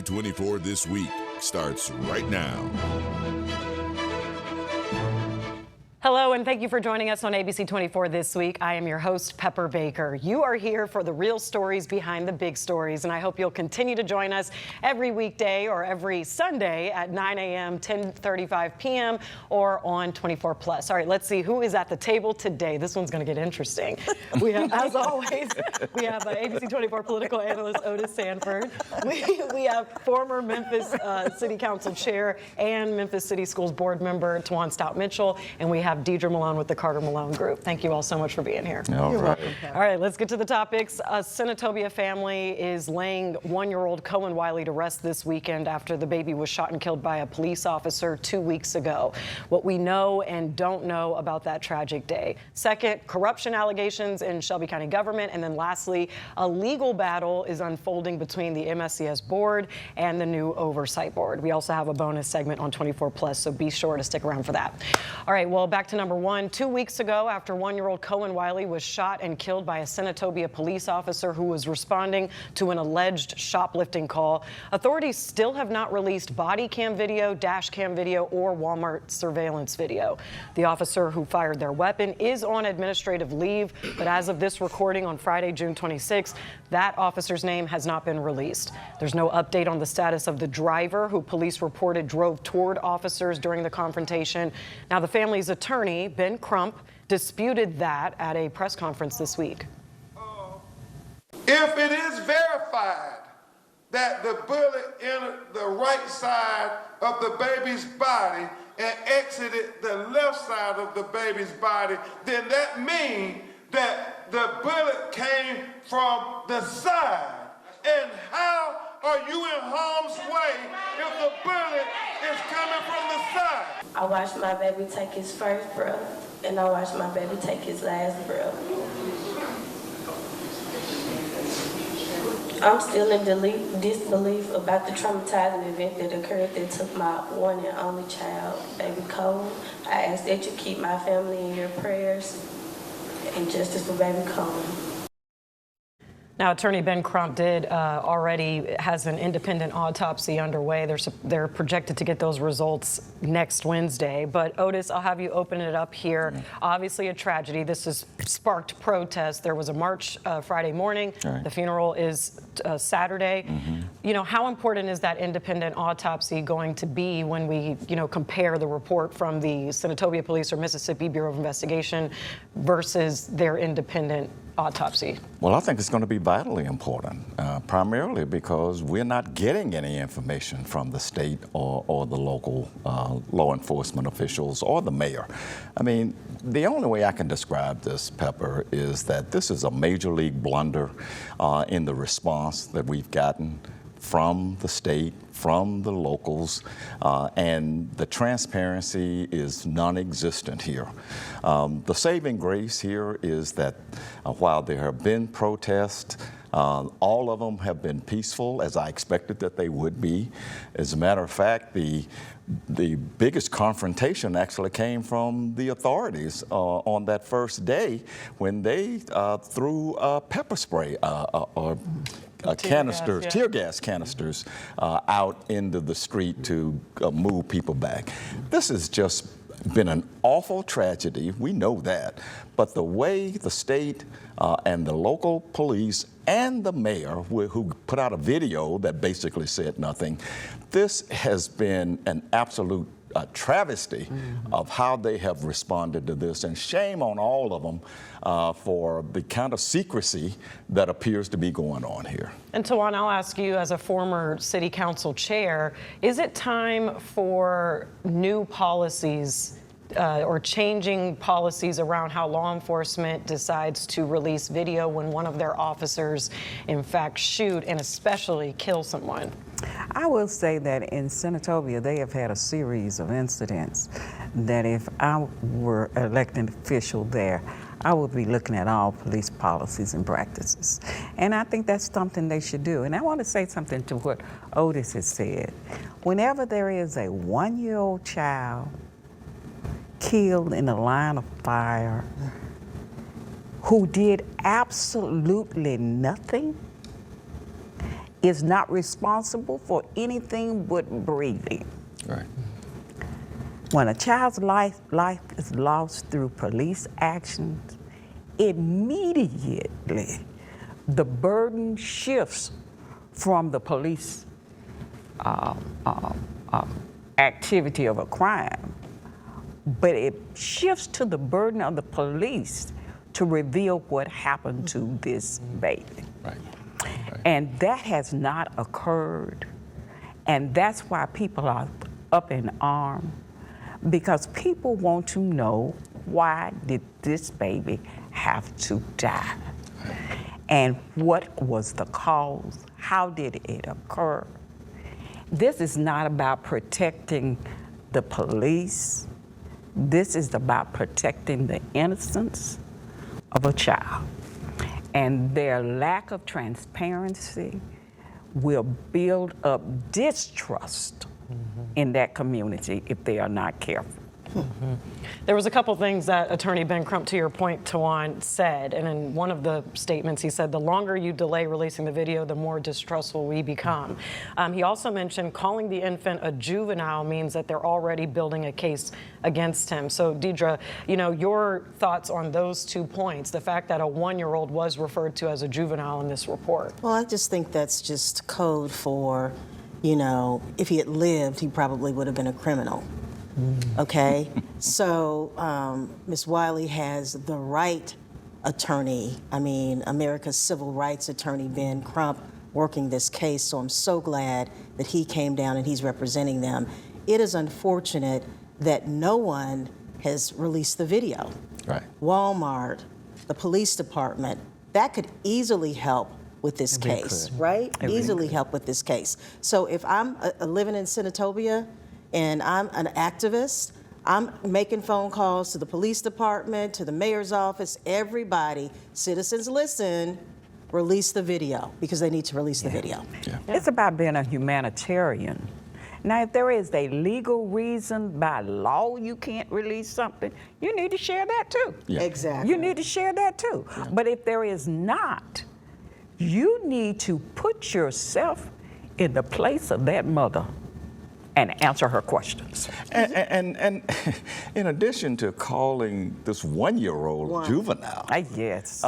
24 This Week starts right now. Hello, and thank you for joining us on ABC24 This Week. I am your host, Pepper Baker. You are here for the real stories behind the big stories, and I hope you'll continue to join us every weekday or every Sunday at 9 a.m., 10:35 p.m., or on 24 Plus. All right, let's see who is at the table today. This one's going to get interesting. We have, as always, we have ABC24 political analyst Otis Sanford. We have former Memphis City Council Chair and Memphis City Schools Board member Tawan Stout-Mitchell, and we have Deidre Malone with the Carter Malone Group. Thank you all so much for being here. All right. All right, let's get to the topics. A Senatobia family is laying one-year-old Kohen Wiley to rest this weekend after the baby was shot and killed by a police officer 2 weeks ago. What we know and don't know about that tragic day. Second, corruption allegations in Shelby County government. And then lastly, a legal battle is unfolding between the MSCS board and the new oversight board. We also have a bonus segment on 24 Plus, so be sure to stick around for that. All right, well, back to number one. 2 weeks ago, after one-year-old Kohen Wiley was shot and killed by a Senatobia police officer who was responding to an alleged shoplifting call, authorities still have not released body cam video, dash cam video, or Walmart surveillance video. The officer who fired their weapon is on administrative leave, but as of this recording on Friday, June 26th, that officer's name has not been released. There's no update on the status of the driver who police reported drove toward officers during the confrontation. Now, the family's attorney, Ben Crump, disputed that at a press conference this week. If it is verified that the bullet entered the right side of the baby's body and exited the left side of the baby's body, then that means that the bullet came from the side. And how are you in harm's way if the bullet is coming from the side? I watched my baby take his first breath, and I watched my baby take his last breath. I'm still in disbelief about the traumatizing event that occurred that took my one and only child, baby Cole. I ask that you keep my family in your prayers and justice for baby Cole. Now, Attorney Ben Crump already has an independent autopsy underway. They're projected to get those results next Wednesday. But Otis, I'll have you open it up here. Obviously a tragedy. This has sparked protests. There was a march Friday morning. Right. The funeral is Saturday. You know, how important is that independent autopsy going to be when we, compare the report from the Senatobia Police or Mississippi Bureau of Investigation versus their independent autopsy? Well, I think it's going to be vitally important, primarily because we're not getting any information from the state or the local law enforcement officials or the mayor. I mean, the only way I can describe this, Pepper, is that this is a major league blunder in the response that we've gotten from the state, from the locals, and the transparency is non-existent here. The saving grace here is that while there have been protests, all of them have been peaceful, as I expected that they would be. As a matter of fact, the biggest confrontation actually came from the authorities on that first day when they threw pepper spray or tear gas canisters out into the street to move people back. This has just been an awful tragedy. We know that. But the way the state and the local police and the mayor, who put out a video that basically said nothing, this has been an absolute travesty of how they have responded to this, and shame on all of them for the kind of secrecy that appears to be going on here. And Tawan, I'll ask you, as a former city council chair, is it time for new policies or changing policies around how law enforcement decides to release video when one of their officers in fact shoot and especially kill someone? I will say that in Senatobia, they have had a series of incidents that if I were an elected official there, I would be looking at all police policies and practices. And I think that's something they should do. And I want to say something to what Otis has said. Whenever there is a one-year-old child killed in a line of fire who did absolutely nothing, is not responsible for anything but breathing. Right. When a child's life is lost through police actions, immediately the burden shifts from the police activity of a crime, but it shifts to the burden of the police to reveal what happened to this baby. Right. And that has not occurred. And that's why people are up in arms, because people want to know, why did this baby have to die? And what was the cause? How did it occur? This is not about protecting the police. This is about protecting the innocence of a child. And their lack of transparency will build up distrust in that community if they are not careful. There was a couple things that Attorney Ben Crump, to your point, Tawan, said, and in one of the statements he said, the longer you delay releasing the video, the more distrustful we become. He also mentioned calling the infant a juvenile means that they're already building a case against him. So, Deidre, you know, your thoughts on those 2 points, the fact that a 1-year-old was referred to as a juvenile in this report. Well, I just think that's just code for, you know, if he had lived, he probably would have been a criminal. Okay, so Ms. Wiley has the right attorney, America's civil rights attorney, Ben Crump, working this case, so I'm so glad that he came down and he's representing them. It is unfortunate that no one has released the video. Right. Walmart, the police department, that could easily help with this case, right? Easily help with this case. So if I'm living in Senatobia, and I'm an activist, I'm making phone calls to the police department, to the mayor's office, everybody, citizens listen, release the video, because they need to release the video. Yeah. It's about being a humanitarian. Now, if there is a legal reason by law you can't release something, you need to share that too. Yeah. Exactly. You need to share that too. Yeah. But if there is not, you need to put yourself in the place of that mother and answer her questions. And in addition to calling this 1-year-old juvenile, yes,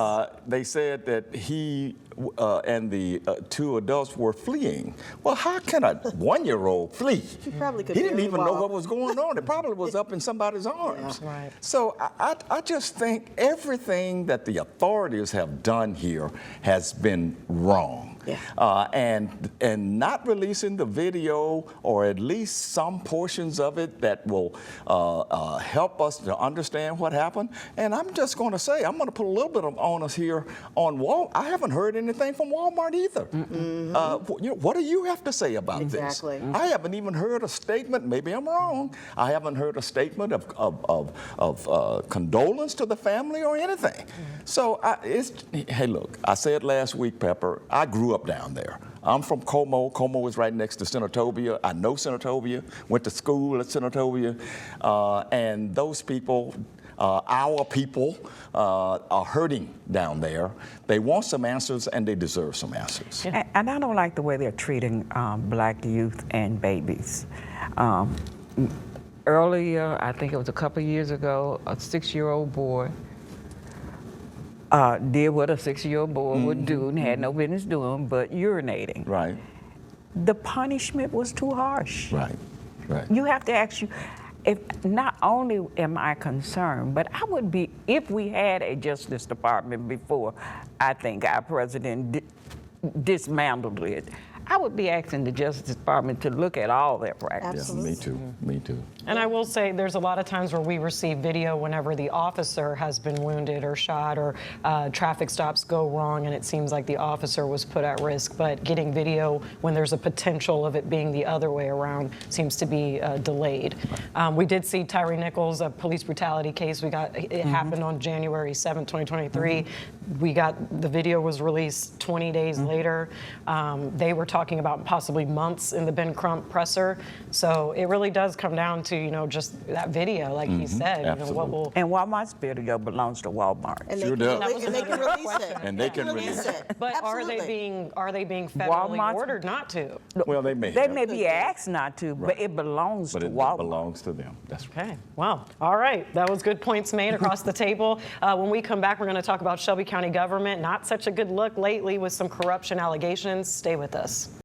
they said that he and the 2 adults were fleeing. Well, how can a 1-year-old flee? He probably could. He didn't even know what was going on. It probably was up in somebody's arms. Yeah. Right. So I just think everything that the authorities have done here has been wrong. Yeah. And not releasing the video, or at least some portions of it that will help us to understand what happened. And I'm just going to say, I'm going to put a little bit of onus here on Walmart. I haven't heard anything from Walmart either. What do you have to say about this? I haven't even heard a statement. Maybe I'm wrong. I haven't heard a statement of condolence to the family or anything. So hey, look, I said last week, Pepper, I grew up down there. I'm from Como. Como is right next to Senatobia. I know Senatobia, went to school at Senatobia, and those people, our people, are hurting down there. They want some answers, and they deserve some answers. Yeah. And I don't like the way they're treating black youth and babies. Earlier, I think it was a couple years ago, a 6-year-old boy did what a 6-year-old boy would do and had no business doing, but urinating. Right. The punishment was too harsh. Right. Right. You have to ask if not only am I concerned, but I would be, if we had a Justice Department before, I think our president dismantled it, I would be asking the Justice Department to look at all their practices. Absolutely. Me too. Me too. And I will say there's a lot of times where we receive video whenever the officer has been wounded or shot, or traffic stops go wrong and it seems like the officer was put at risk. But getting video when there's a potential of it being the other way around seems to be delayed. We did see Tyree Nichols, a police brutality case. It happened on January 7th, 2023. the video was released 20 days later. They were talking about possibly months in the Ben Crump presser. So it really does come down to, just that video, like he said. What will. And Walmart's video belongs to Walmart. And Sure they, does. and they can release it. And they can release it. But Absolutely. are they being federally Walmart's- ordered not to? Well, they may. They may be asked not to, but it belongs But to it Walmart. belongs to them. That's right. Okay, well, all right. That was good points made across the table. When we come back, we're going to talk about Shelby County government. Not such a good look lately with some corruption allegations. Stay with us.